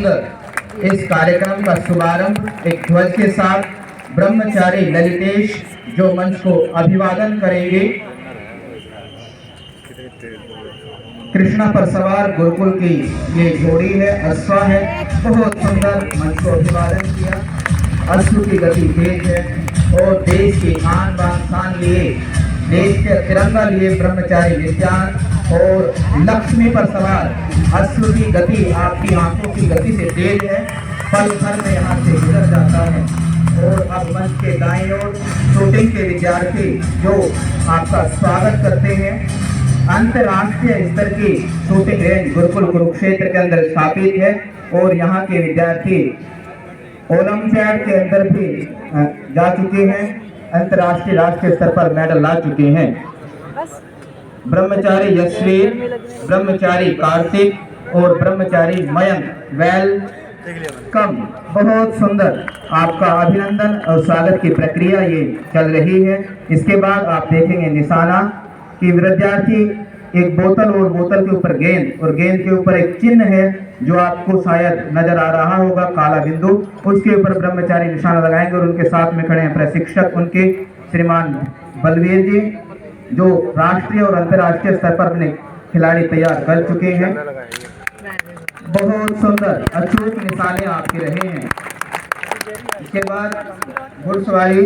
इस कार्यक्रम का शुभारंभ एक ध्वज के साथ ब्रह्मचारी ललितेश जो मंच को अभिवादन करेंगे। कृष्णा पर सवार गुरुकुल की ये घोड़ी है, अश्वा है, बहुत सुंदर मंच को अभिवादन किया। अश्व की गति तेज है और देश की आन बान शान लिए, देश के तिरंगा लिए ब्रह्मचारी नित्यान और लक्ष्मी पर सवार अश्व की गति आपकी आंखों की गति से तेज है, पल भर में यहाँ से गुजर जाता है। और अब मंच के दाईं ओर शूटिंग के विद्यार्थी जो आपका स्वागत करते हैं। अंतर्राष्ट्रीय स्तर की शूटिंग रेंज गुरुकुल कुरुक्षेत्र के अंदर स्थापित है और यहाँ के विद्यार्थी ओलंपियाड के अंदर भी जा चुके हैं, अंतर्राष्ट्रीय राष्ट्रीय स्तर पर मेडल ला चुके हैं। ब्रह्मचारी यशवीर, ब्रह्मचारी कार्तिक और ब्रह्मचारी मयंक वेलकम। बहुत सुंदर आपका अभिनंदन और स्वागत की प्रक्रिया ये चल रही है। इसके बाद आप देखेंगे निशाना कि विद्यार्थी एक बोतल और बोतल के ऊपर गेंद और गेंद के ऊपर एक चिन्ह है जो आपको शायद नजर आ रहा होगा, काला बिंदु, उसके ऊपर ब्रह्मचारी निशाना लगाएंगे और उनके साथ में खड़े हैं प्रशिक्षक उनके श्रीमान बलवीर जी जो राष्ट्रीय और अंतर्राष्ट्रीय स्तर पर अपने खिलाड़ी तैयार कर चुके हैं। बहुत सुंदर अचूक निशाने आपके रहे हैं। इसके बाद घुड़सवारी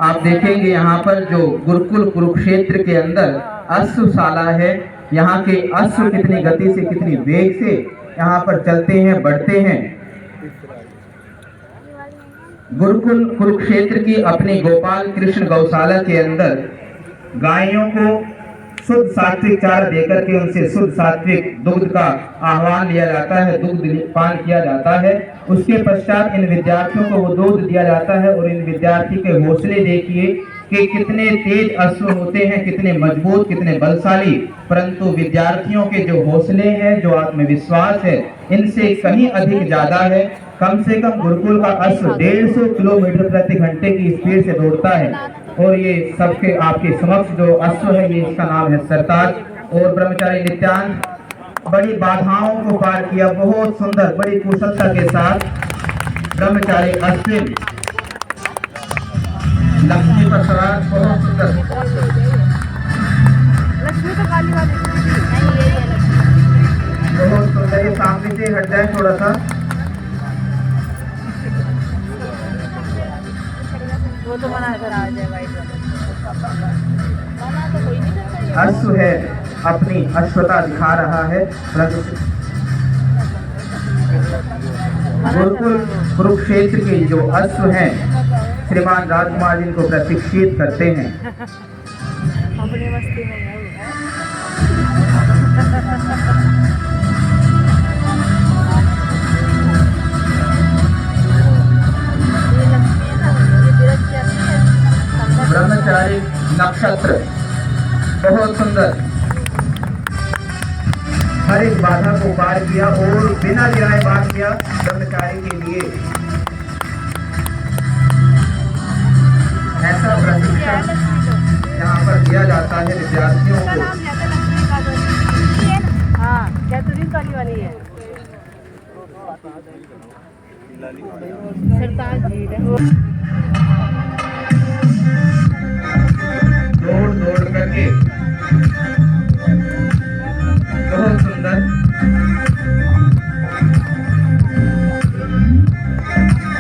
आप देखेंगे यहाँ पर जो गुरुकुल कुरुक्षेत्र के अंदर अश्वशाला है, यहाँ के अश्व कितनी गति से कितनी वेग से यहाँ पर चलते हैं, बढ़ते हैं। गुरुकुल कुरुक्षेत्र की अपनी गोपाल कृष्ण गौशाला के अंदर गायों को शुद्ध सात्विक चारा देकर के उनसे शुद्ध सात्विक दुग्ध का आह्वान लिया जाता है, दुग्ध पान किया जाता है। उसके पश्चात इन विद्यार्थियों को वो दूध दिया जाता है और इन विद्यार्थी के हौसले देखिए कि कितने तेज अश्व होते हैं, कितने मजबूत, कितने बलशाली, परंतु विद्यार्थियों के जो हौसले हैं, जो आत्मविश्वास है, इनसे कहीं अधिक ज्यादा है। कम से कम गुरुकुल का अश्व 150 किलोमीटर प्रति घंटे की स्पीड से दौड़ता है और ये सबके आपके समक्ष जो अश्व है ये इसका नाम है सरताज। और ब्रह्मचारी नित्यान बड़ी बाधाओं को पार किया, बहुत सुंदर बड़ी कुशलता के साथ ब्रह्मचारी अश्विन लक्ष्मी पर सवार, बहुत सुंदर। लक्ष्मी तो काली वाली बहुत सुंदर। ये सामने से हट जाए थोड़ा सा। वो तो मना कर आ जाए वाइट अश्व है अपनी अश्वता दिखा रहा है। गुरुकुल कुरुक्षेत्र के जो अश्व हैं श्रीमान राजकुमार जी को प्रशिक्षित करते हैं। अपनी मस्ती में ब्रह्मचारी नक्षत्र बहुत सुंदर, हर एक बाधा को पार किया और बिना गिराए पार किया ब्रह्मचारी के लिए। ऐसा प्रशिक्षण यहाँ पर दिया जाता है विद्यार्थियों को। हाँ, कैथरीन काली वाली है। सरताज जी दौड़ करके बहुत सुंदर।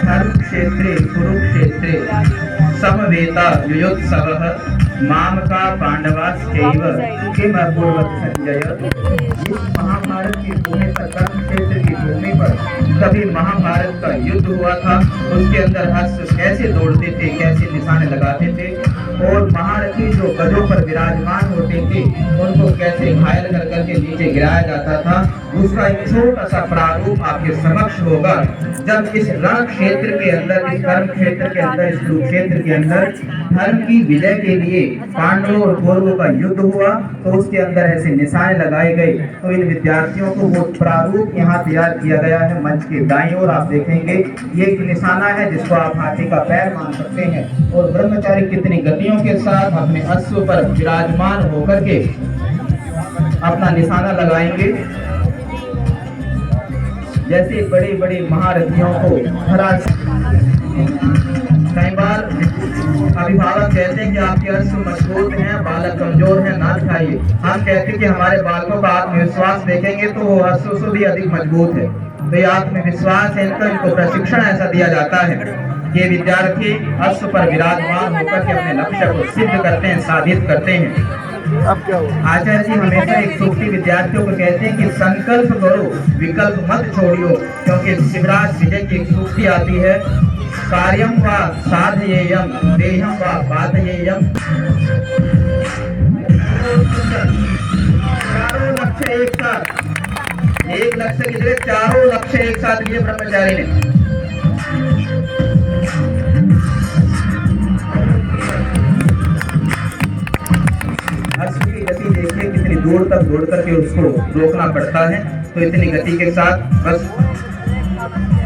धर्म क्षेत्रे कुरुक्षेत्रे समवेता युयोत्सवः मामका पांडवाश्चैव किम अपूर्वत संजय। इस महाभारत की भूमि पर, धर्म क्षेत्र की भूमि पर कभी महाभारत का युद्ध हुआ था। उसके अंदर अश्व कैसे दौड़ते थे, कैसे निशाने लगाते थे और महारथी जो गधों पर विराजमान होते थे उनको कैसे घायल कर करके नीचे गिराया जाता था, उसका एक छोटा सा प्रारूप आपके समक्ष होगा। जब इस रण क्षेत्र के अंदर, इस धर्म क्षेत्र के अंदर, इस कुरुक्षेत्र के अंदर धर्म की विजय के लिए पांडवों और कौरवों का युद्ध हुआ तो उसके अंदर ऐसे निशाने लगाए गए। तो इन विद्यार्थियों को वो प्रारूप यहाँ तैयार किया गया है। मंच के दाईं ओर आप देखेंगे ये एक निशाना है जिसको आप हाथी का पैर मान सकते हैं। और ब्रह्मचारी कितनी गतियों के साथ अपने अश्व पर विराजमान होकर के अपना निशाना लगाएंगे। जैसे बड़े बड़े महारथियों को हरा। कई बार अभिभावक कहते हैं कि आपके अश्व मजबूत हैं, बालक कमजोर हैं, ना दिखाइए। हम कहते हैं कि हमारे बालकों का आत्मविश्वास देखेंगे तो वो अश्व से भी अधिक मजबूत है। तो ये आत्मविश्वास है इनका, इनको प्रशिक्षण ऐसा दिया जाता है कि विद्यार्थी अश्व पर विराजमान होकर के अपने लक्ष्य को सिद्ध करते हैं, साबित करते हैं। अब क्या हुआ? आचार्य जी हमेशा एक सूक्ति विद्यार्थियों को कहते हैं कि संकल्प करो, विकल्प मत छोड़ियो, क्योंकि शिवराज विजय की एक सूक्ति आती है, कार्यम वा साधयेयम देहम वा बाधयेयम। चारों लक्ष्य एक साथ, एक लक्ष्य की जगह चारों लक्ष्य एक साथ लिए ब्रह्मचारी ने। अश्व की गति देखिए कितनी दूर तक दौड़ करके उसको रोकना पड़ता है। तो इतनी गति के साथ बस